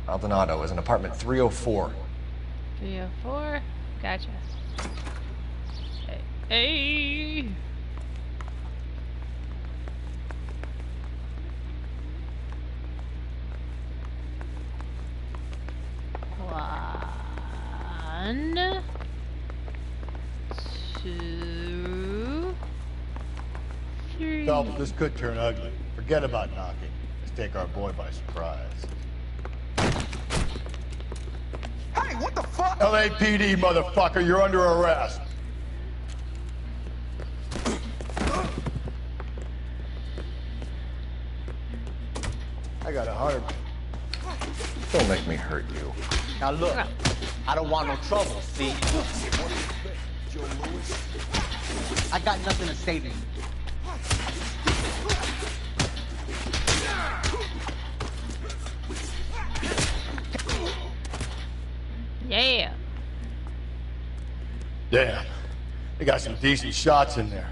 Maldonado is in apartment 304. 304? Gotcha. Hey! One, two, three. Phelps, this could turn ugly. Forget about knocking. Let's take our boy by surprise. Hey, what the fuck? LAPD, motherfucker, you're under arrest. I got 100. Don't make me hurt you. Now look, I don't want no trouble, see? I got nothing to say to you. Yeah. Damn, they got some decent shots in there.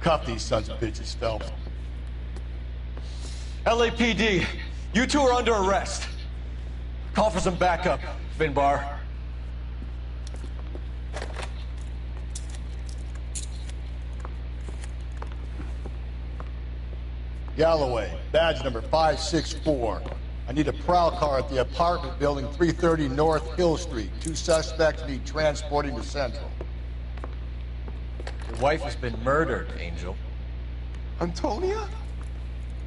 Cuff these sons of bitches, Phelps. LAPD, you two are under arrest. Call for some backup, Finbar. Galloway, badge number 564. I need a prowl car at the apartment building 330 North Hill Street. 2 suspects need transporting to Central. Your wife has been murdered, Angel. Antonia?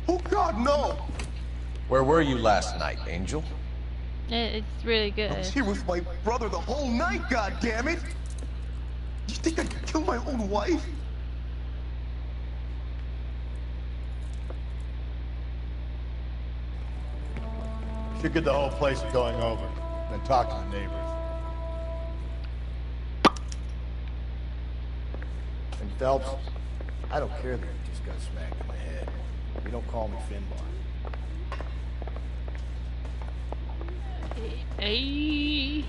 Oh God, no! Where were you last night, Angel? It's really good. I was here with my brother the whole night, God damn it! You think I could kill my own wife? Should get the whole place going over, then talk to the neighbors. And Phelps, I don't care that you just got smacked in the head. You don't call me Finbar. Hey.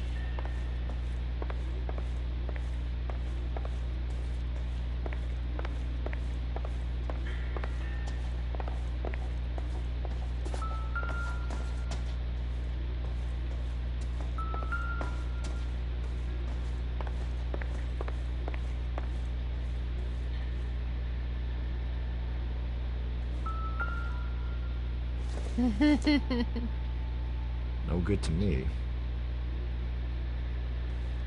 No good to me.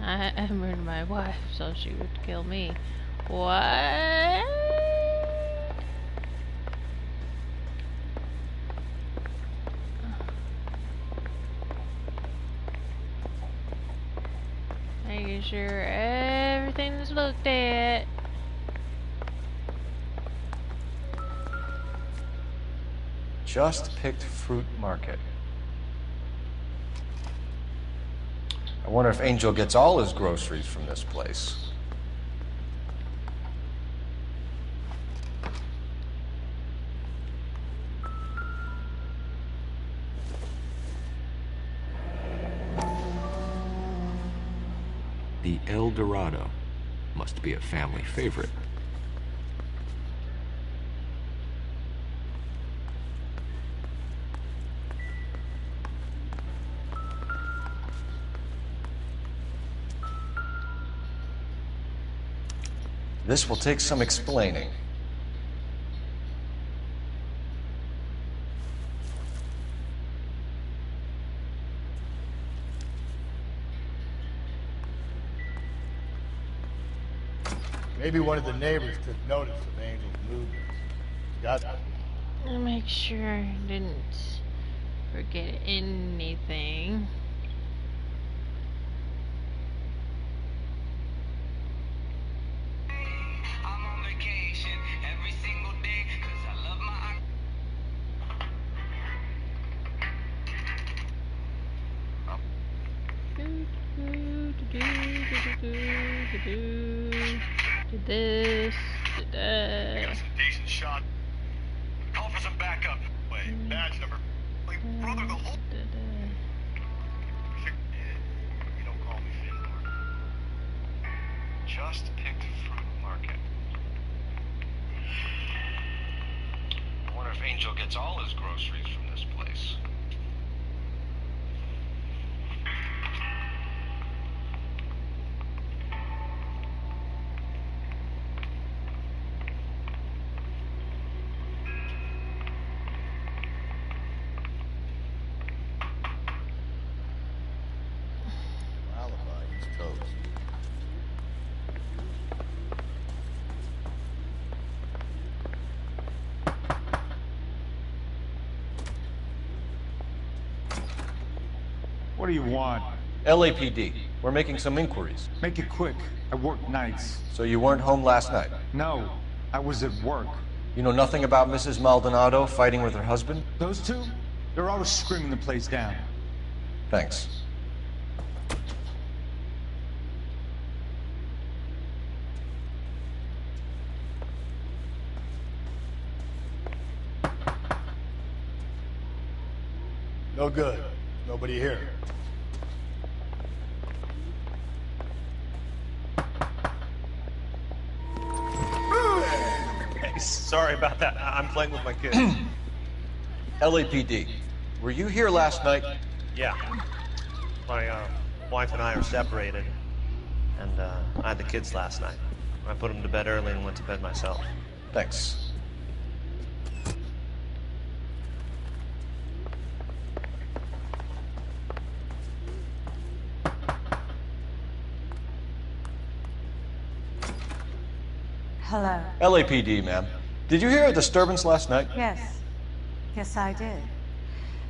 I murdered my wife, so she would kill me. What? Making sure everything is looked at. Just picked fruit market. I wonder if Angel gets all his groceries from this place. The El Dorado must be a family favorite. This will take some explaining. Maybe one of the neighbors took notice of Angel's movements. Got that? I'll make sure I didn't forget anything. I'm on vacation every single day 'cause I love my... Did this, did that. Some decent shot. Call for some backup. Wait, badge number. My brother, the whole. You don't call me Finbar. Just picked fruit market. I wonder if Angel gets all his groceries from this place. What do you want? LAPD. We're making some inquiries. Make it quick. I work nights. So you weren't home last night? No, I was at work. You know nothing about Mrs. Maldonado fighting with her husband? Those two? They're always screaming the place down. Thanks. No good. Nobody here. Hey, sorry about that. I'm playing with my kids. LAPD. Were you here last night? Yeah. My wife and I are separated, and I had the kids last night. I put them to bed early and went to bed myself. Thanks. Hello. LAPD, ma'am. Did you hear a disturbance last night? Yes. Yes, I did.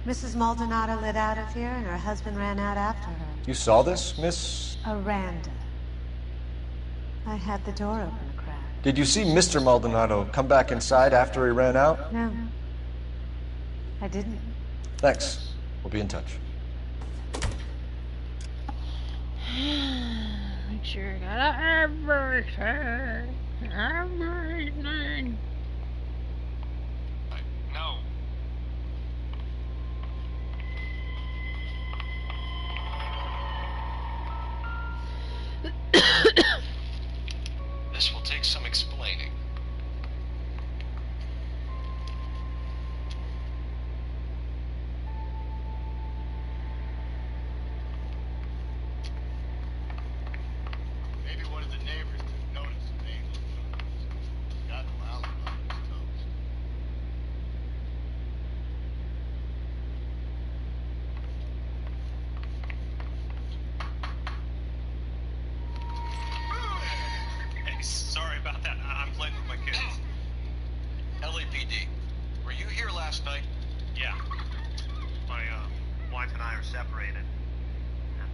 Mrs. Maldonado lit out of here, and her husband ran out after her. You saw this, Miss? Aranda. I had the door open a crack. Did you see Mr. Maldonado come back inside after he ran out? No. I didn't. Thanks. We'll be in touch. Make sure you got everything. Everything. No. This will take some explaining. Maybe one of the neighbors didn't notice the name. Got no alibi on his toes. Hey, sorry about that. I'm playing with my kids. LAPD. Were you here last night? Yeah. My wife and I are separated, and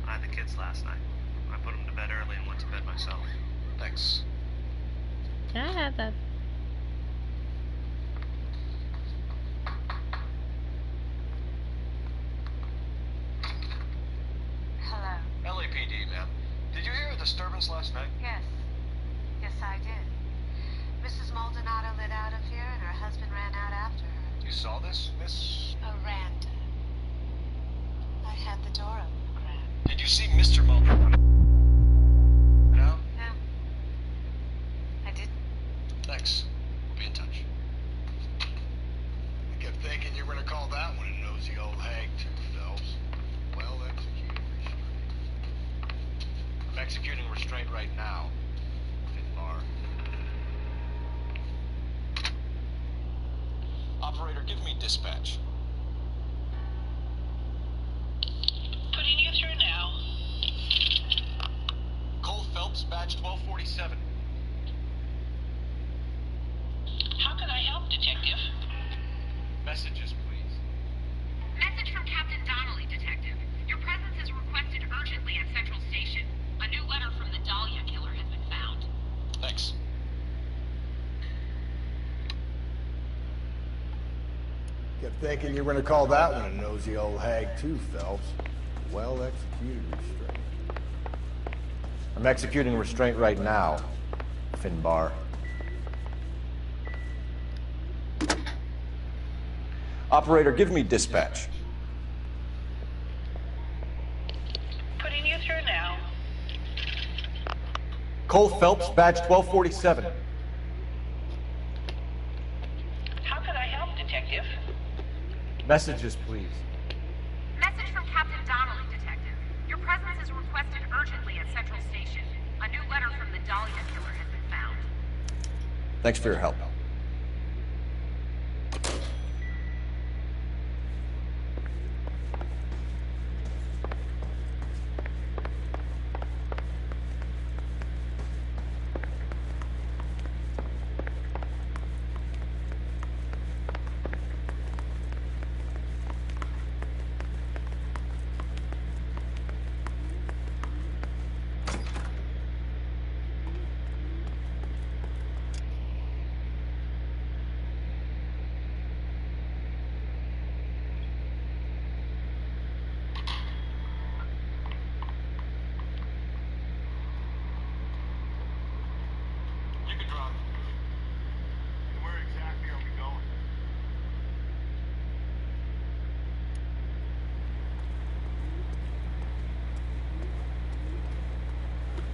I had the kids last night. I put them to bed early and went to bed myself. Thanks. Can I have that? Hello. LAPD, ma'am. Did you hear a disturbance last night? Yes. Yes, I did. Mrs. Maldonado lit out of here, and her husband ran out after her. You saw this, Miss? Aranda. I had the door open a crack. Did you see Mr. Maldonado? No? No. I didn't. Thanks. We'll be in touch. I kept thinking you were gonna call that one a nosy old hag too, Phelps. Well executed restraint. I'm executing restraint right now. Finbar. Operator, give me dispatch. Putting you through now. Cole Phelps, badge 1247. How can I help, Detective? Messages, please. Message from Captain Donnelly, Detective. Your presence is requested urgently at Central Station. A new letter from the Dahlia killer has been found. Thanks. Kept thinking you were gonna call that one a nosy old hag too, Phelps. Well executed restraint. I'm executing restraint right now. Finbar. Operator, give me dispatch. Putting you through now. Cole Phelps, badge 1247. How can I help, Detective? Messages, please. Message from Captain Donnelly, Detective. Your presence is requested urgently at Central Station. A new letter from the Dahlia killer has been found. Thanks for your help.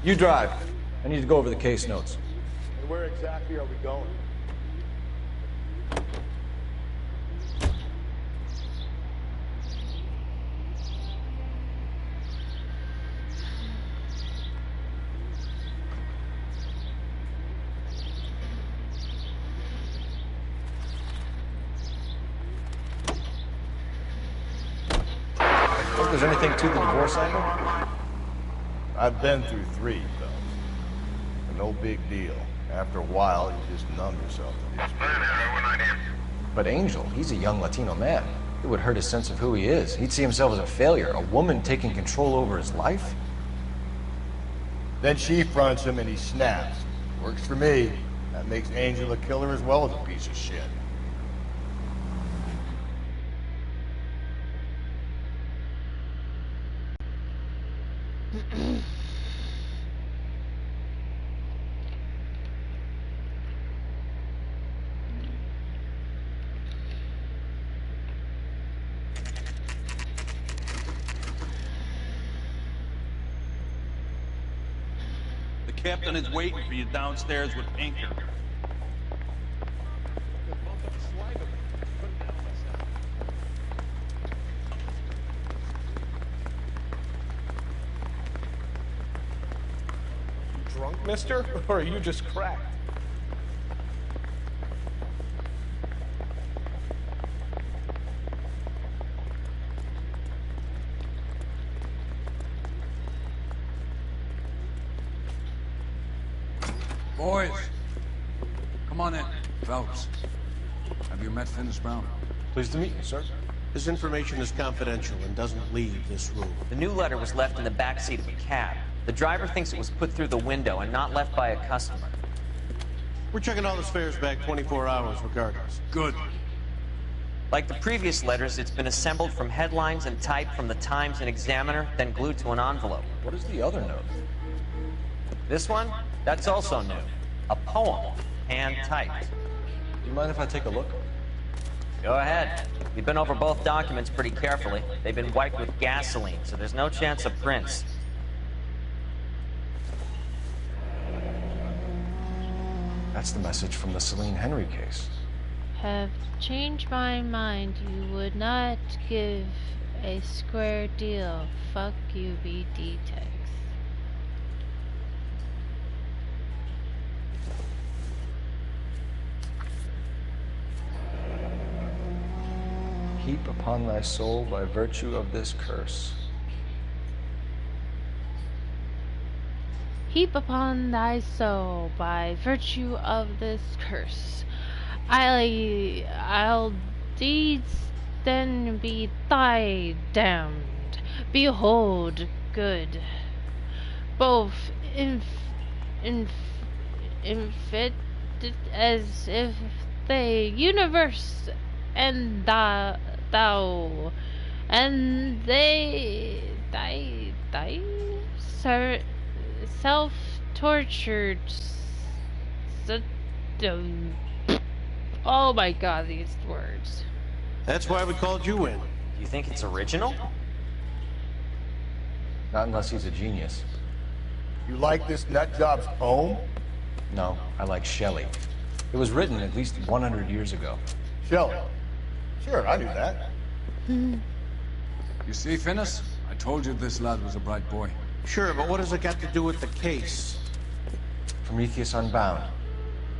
You drive. I need to go over the case notes. And where exactly are we going? Think there's anything to the divorce angle? I've been through 3, fellas. No big deal. After a while, you just numb yourself to these people. But Angel, he's a young Latino man. It would hurt his sense of who he is. He'd see himself as a failure, a woman taking control over his life. Then she fronts him and he snaps. Works for me. That makes Angel a killer as well as a piece of shit. The captain is waiting for you downstairs with Anchor. Drunk, mister? Or are you just cracked? Boys, come on in. Phelps, have you met Finis Brown? Pleased to meet you, sir. This information is confidential and doesn't leave this room. The new letter was left in the back seat of a cab. The driver thinks it was put through the window and not left by a customer. We're checking all the fares back 24 hours regardless. Good. Like the previous letters, it's been assembled from headlines and typed from the Times and Examiner, then glued to an envelope. What is the other note? This one? That's also new. A poem, hand-typed. Do you mind if I take a look? Go ahead. We've been over both documents pretty carefully. They've been wiped with gasoline, so there's no chance of prints. That's the message from the Celine Henry case. Have changed my mind. You would not give a square deal. Fuck you, BD text. Heap upon thy soul by virtue of this curse. Heap upon thy soul by virtue of this curse. I'll deeds then be thy damned. Behold, good. Both infit as if the universe and thou and thy self-tortured oh my god, these words. That's why we called you in. Do you think it's original? Not unless he's a genius. You like this nutjob's poem? No, I like Shelley. It was written at least 100 years ago. Shelley? Sure, I knew that. You see, Finis? I told you this lad was a bright boy. Sure, but what has it got to do with the case? Prometheus Unbound.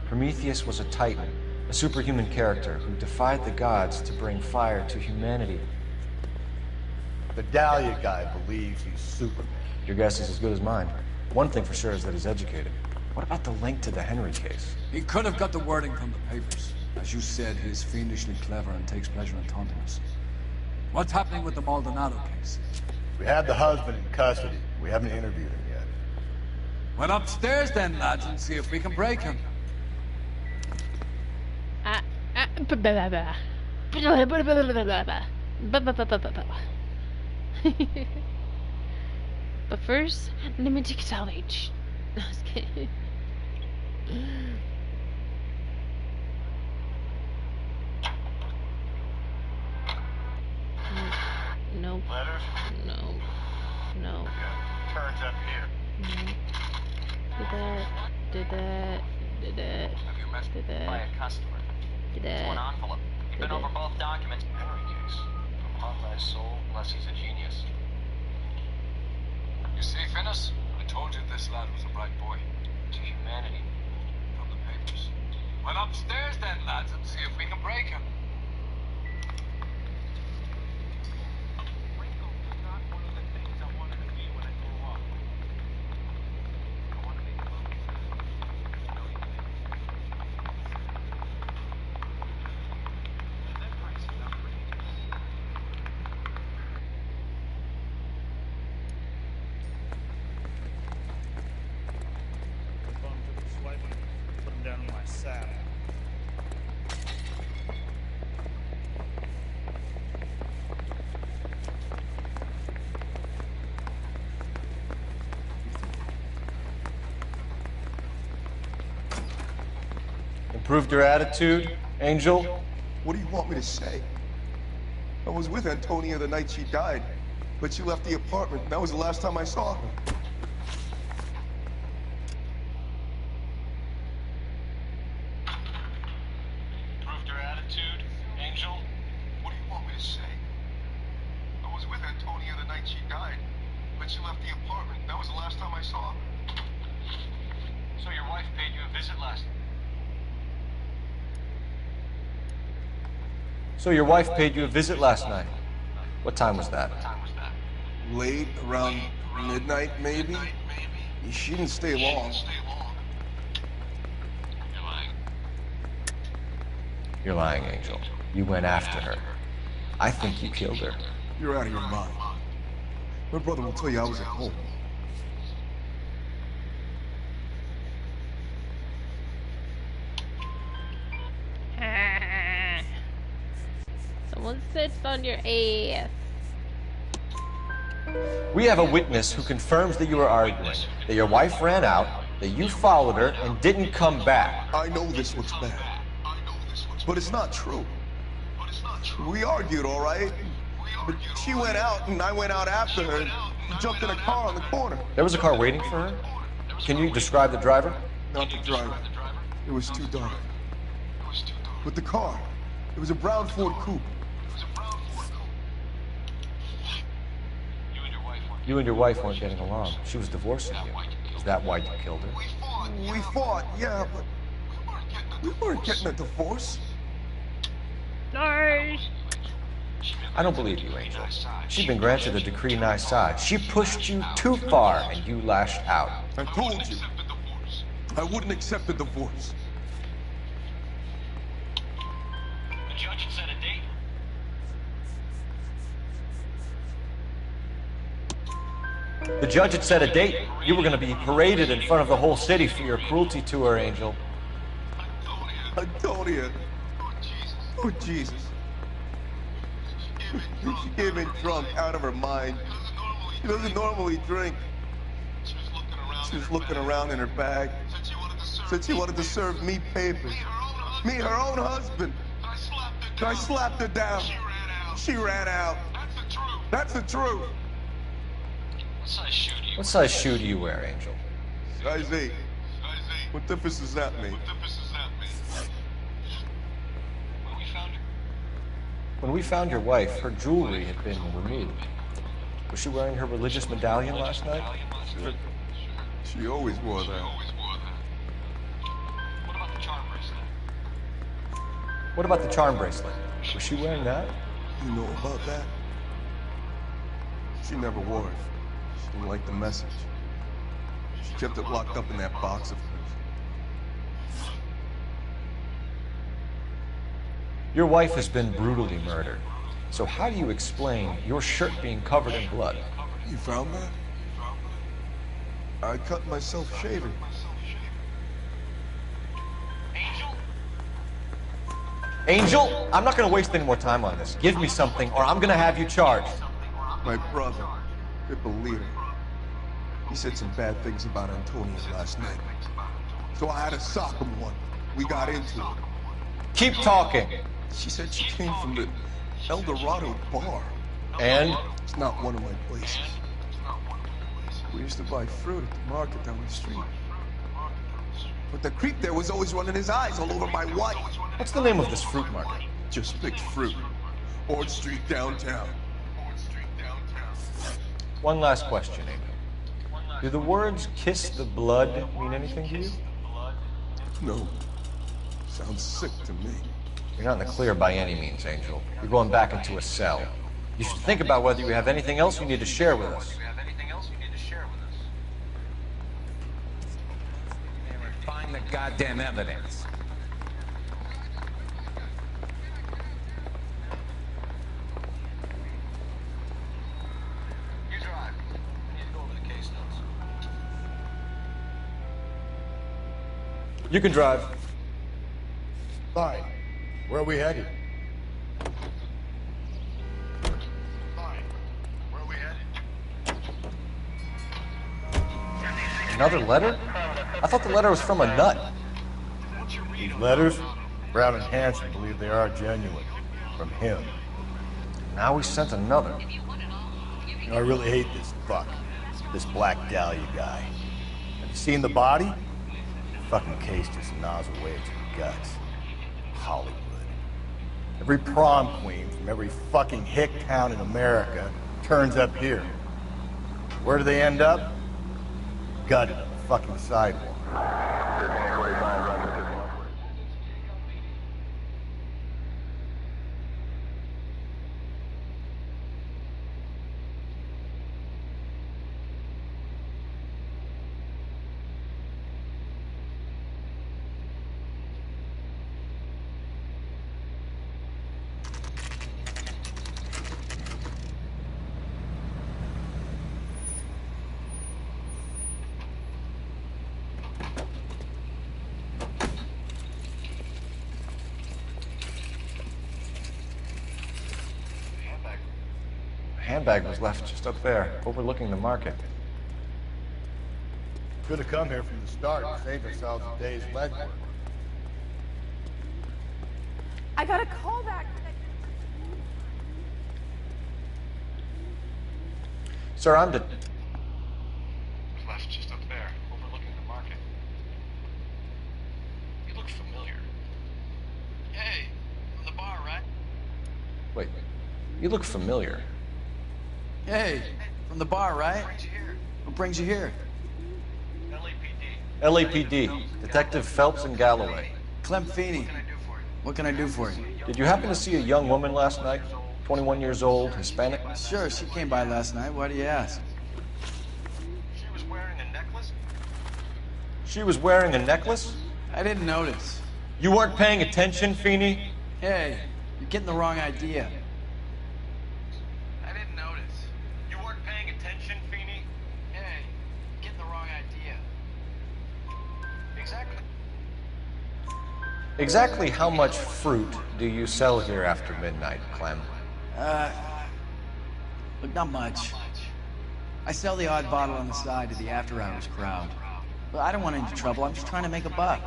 Prometheus was a titan, a superhuman character who defied the gods to bring fire to humanity. The Dahlia guy believes he's Superman. Your guess is as good as mine. One thing for sure is that he's educated. What about the link to the Henry case? He could have got the wording from the papers. As you said, he's fiendishly clever and takes pleasure in taunting us. What's happening with the Maldonado case? We have the husband in custody. We haven't interviewed him yet. Well, upstairs then, lads, and see if we can break him. But first, let me take salvage. No, I was kidding. Nope. Letters? No. No. Turns up here. No. Did that. Have you met by a customer? It's one envelope. You've been over both documents. Pancakes. From heart thy soul, unless he's a genius. You see, Finnis? I told you this lad was a bright boy. To humanity. From the papers. Well, upstairs then, lads, and see if we can break him. Improved your attitude, Angel? What do you want me to say? I was with Antonia the night she died, but she left the apartment. That was the last time I saw her. Improved your attitude, Angel? What do you want me to say? I was with Antonia the night she died, but she left the apartment. That was the last time I saw her. So your wife paid you a visit last night? So your wife paid you a visit last night. What time was that? Late, around midnight, maybe? She didn't stay long. You're lying, Angel. You went after her. I think you killed her. You're out of your mind. My brother will tell you I was at home. Someone sits on your ass. We have a witness who confirms that you were arguing, that your wife ran out, that you followed her and didn't come back. I know this looks bad, but it's not true. We argued, all right? But she went out and I went out after her and jumped in a car on the corner. There was a car waiting for her? Can you describe the driver? Not the driver. It was too dark. But the car, it was a brown Ford Coupe. You and your wife weren't getting along. She was divorcing you. Is that why you killed her? We fought, yeah, but we weren't getting a divorce. Nice. I don't believe you, Angel. She'd been granted a decree nisi. She pushed you too far and you lashed out. I told you. I wouldn't accept a divorce. The judge had set a date. The judge had set a date. You were going to be paraded in front of the whole city for your cruelty to her, Angel. Antonia. Oh, Jesus. She came in drunk, out of her mind. She doesn't normally drink. She was looking around in her bag. Said she wanted to serve me papers. Me, her own husband. So I slapped her down. She ran out. That's the truth. What size shoe do you What size shoe do you wear, Angel? Size 8. What difference does that make? When we found your wife, her jewelry had been removed. Was she wearing her religious medallion last night? Sure. She always wore that. What about the charm bracelet? What about the charm bracelet? Was she wearing that? You know about that? She never wore it. She didn't like the message. She kept it locked up in that box of hers. Your wife has been brutally murdered. So how do you explain your shirt being covered in blood? You found that? I cut myself shaving. Angel, I'm not going to waste any more time on this. Give me something or I'm going to have you charged. My brother, Hippolyta, he said some bad things about Antonia last night. So I had to sock him one. We got into it. Keep talking. She said she came from the El Dorado bar. And? It's not one of my places. We used to buy fruit at the market down the street. But the creep there was always running his eyes all over my wife. What's the name of this fruit market? Just picked fruit. Orange Street downtown. One last question, Angel. Do the words kiss the blood mean anything to you? No. Sounds sick to me. You're not in the clear by any means, Angel. You're going back into a cell. You should think about whether you have anything else you need to share with us. Find the goddamn evidence. You drive. I need to go over the case notes. You can drive. Fine. Where are we headed? Another letter? I thought the letter was from a nut. These letters, Brown and Hanson believe they are genuine. From him. Now we sent another. You know, I really hate this fuck. This Black Dahlia guy. Have you seen the body? The fucking case just gnaws away at your guts. Hollywood. Every prom queen from every fucking hick town in America turns up here. Where do they end up? Gutted on the fucking sidewalk. Handbag was left just up there, overlooking the market. Could have come here from the start and saved ourselves a day's legwork. I got a call back. Sir, I'm Left just up there, overlooking the market. You look familiar. Hey, from the bar, right? Wait, you look familiar. Hey, from the bar, right? Who brings you here? LAPD, Detective Phelps and Galloway. Clem Feeney. What can I do for you? Did you happen to see a young woman last night? 21 years old, Hispanic? Sure, she came by last night. Why do you ask? She was wearing a necklace? She was wearing a necklace? I didn't notice. You weren't paying attention, Feeney? Hey, you're getting the wrong idea. I didn't notice. You weren't paying attention, Feeney? Hey, you're getting the wrong idea. Exactly. Exactly how much fruit do you sell here after midnight, Clem? Look, not much. I sell the odd bottle on the side to the after-hours crowd. But I don't want any trouble. I'm just trying to make a buck.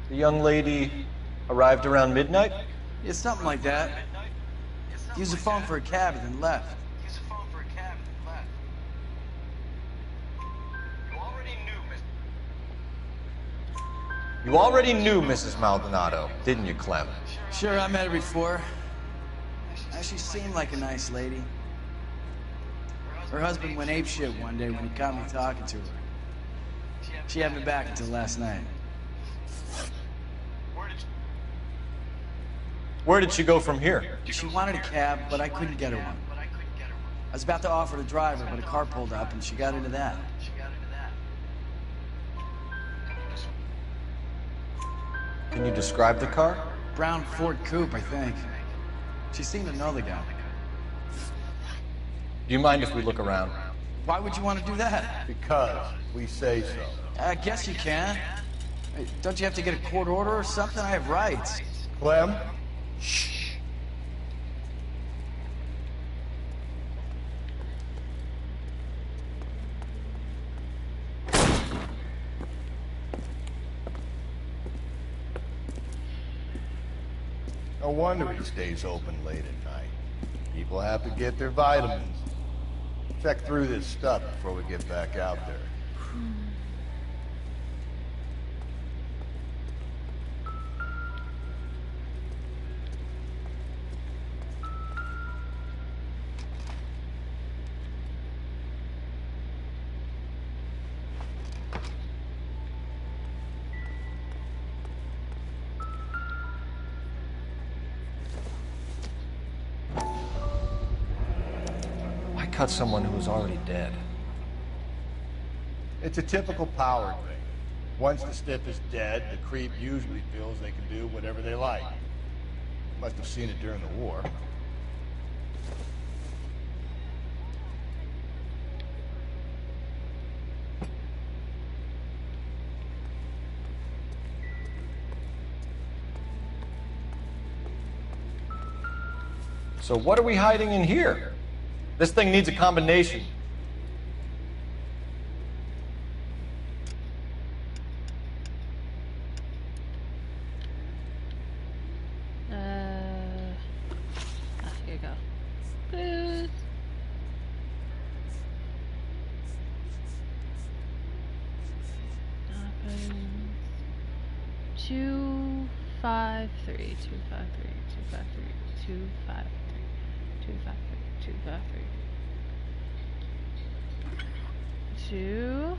The young lady arrived around midnight? Yeah, something like that. Used the phone for a cab and then left. You already knew Mrs. Maldonado, didn't you, Clem? Sure, I met her before. She seemed like a nice lady. Her husband went apeshit one day when he caught me talking to her. She had me back until last night. Where did she go from here? She wanted a cab, but I couldn't get her one. I was about to offer to drive her, but a car pulled up and she got into that. Can you describe the car? Brown Ford Coupe, I think. She seemed to know the guy. Do you mind if we look around? Why would you want to do that? Because we say so. I guess you can. Hey, don't you have to get a court order or something? I have rights. Clem? Shh. No wonder he stays open late at night. People have to get their vitamins. Check through this stuff before we get back out there. Cut someone who was already dead. It's a typical power thing. Once the stiff is dead, the creep usually feels they can do whatever they like. Must have seen it during the war. So what are we hiding in here? This thing needs a combination. Here you go. Booth. Two, 5, 3, 2, 5, 3, 2, 5, 3, 2, 5, 3, 2, 5, 3, 2, 5, 3. 2,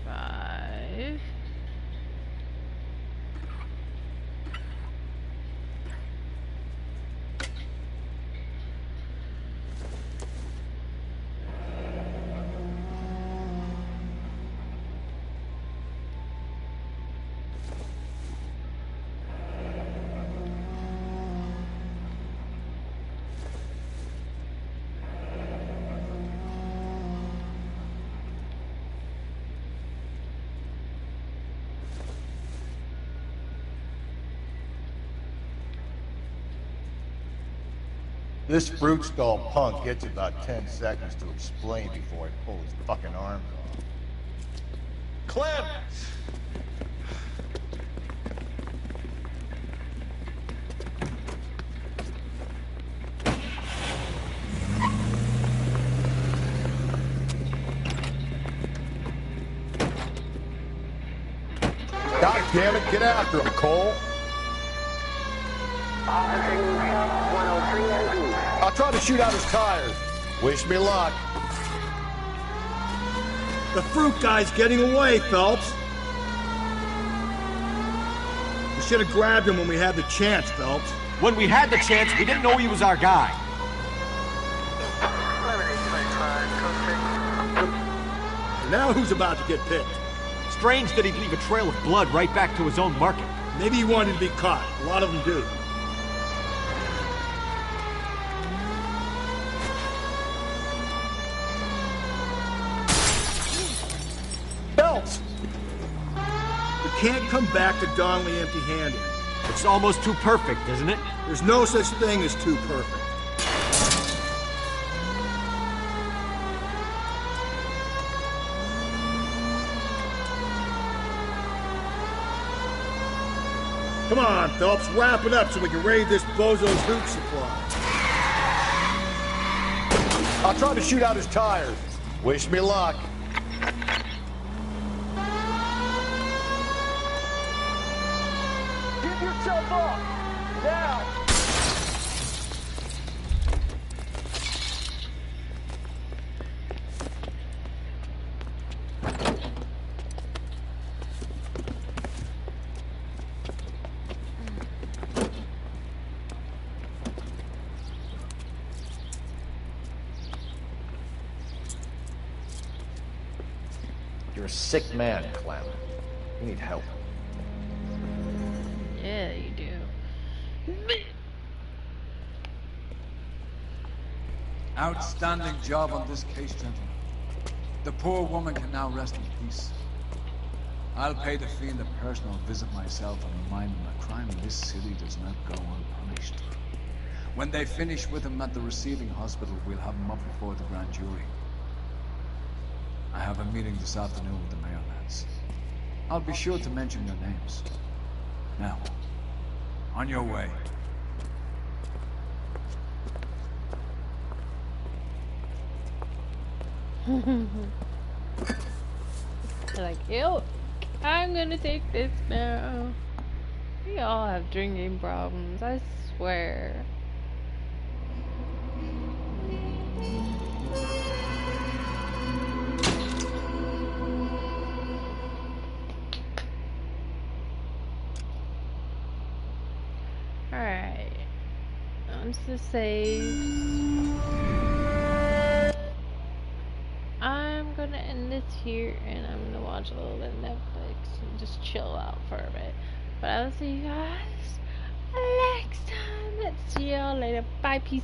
5. This fruit stall punk gets about 10 seconds to explain before I pull his fucking arms off. Clem! God damn it, get after him, Cole! I'll try to shoot out his tires. Wish me luck. The fruit guy's getting away, Phelps. We should have grabbed him when we had the chance, Phelps. When we had the chance, we didn't know he was our guy. Now who's about to get picked? Strange that he'd leave a trail of blood right back to his own market. Maybe he wanted to be caught. A lot of them do. Phelps! We can't come back to Donnelly empty-handed. It's almost too perfect, isn't it? There's no such thing as too perfect. Come on, Phelps, wrap it up so we can raid this bozo's loot supply. I'll try to shoot out his tires. Wish me luck. Give yourself up! Now! You're a sick man, Clem. You need help. Yeah, you do. Outstanding job on this case, gentlemen. The poor woman can now rest in peace. I'll pay the fiend a personal visit myself and remind him a crime in this city does not go unpunished. When they finish with him at the receiving hospital, we'll have him up before the grand jury. I have a meeting this afternoon with the mayor lads. I'll be sure to mention your names. Now, on your way. Like, ew, I'm gonna take this now. We all have drinking problems, I swear. Alright. On to the saves. I'm gonna end this here and I'm gonna watch a little bit of Netflix and just chill out for a bit. But I'll see you guys next time. Let's see y'all later. Bye, peace.